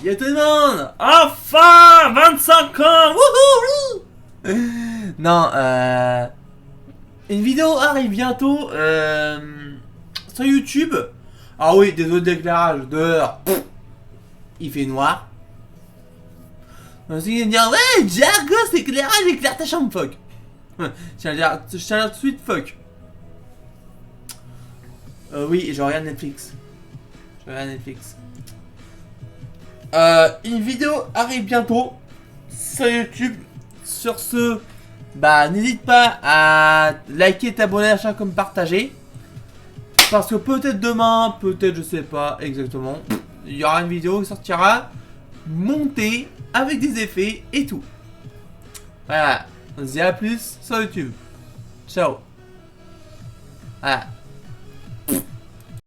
Yo tout le monde! Enfin! 25 ans! Wouhou! Oui! Non, une vidéo arrive bientôt sur YouTube. Ah oui, désolé d'éclairage dehors. Il fait noir. Donc il va dire ouais, Jack, gosse, éclairage, éclaire ta chambre, fuck. Je tiens à dire tout de suite, fuck. Oui, je regarde Netflix. Je regarde Netflix. Une vidéo arrive bientôt sur YouTube. Sur ce, bah n'hésite pas à liker, t'abonner, achat comme partager. Parce que peut-être demain, peut-être je sais pas exactement, il y aura une vidéo qui sortira montée avec des effets et tout. Voilà, on se dit à plus sur YouTube. Ciao. Voilà.